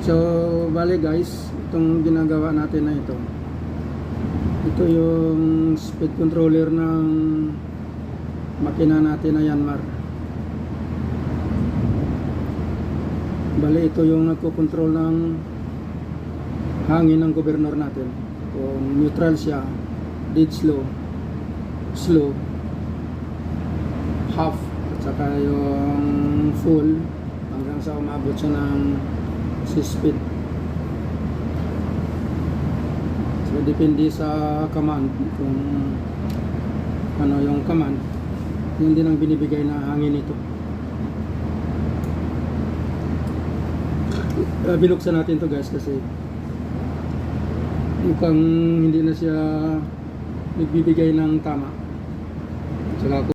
So bale guys, itong ginagawa natin na ito yung speed controller ng makina natin na Yanmar. Bale ito yung nagko-control ng hangin ng gobernador natin. Kung neutral siya, dead slow, slow, half, at saka yung full hanggang sa umabot siya ng speed. So depende sa command kung ano yung command, yun din ang binibigay na hangin nito. Binuksan natin to guys kasi mukhang hindi na siya nagbibigay ng tama. Saka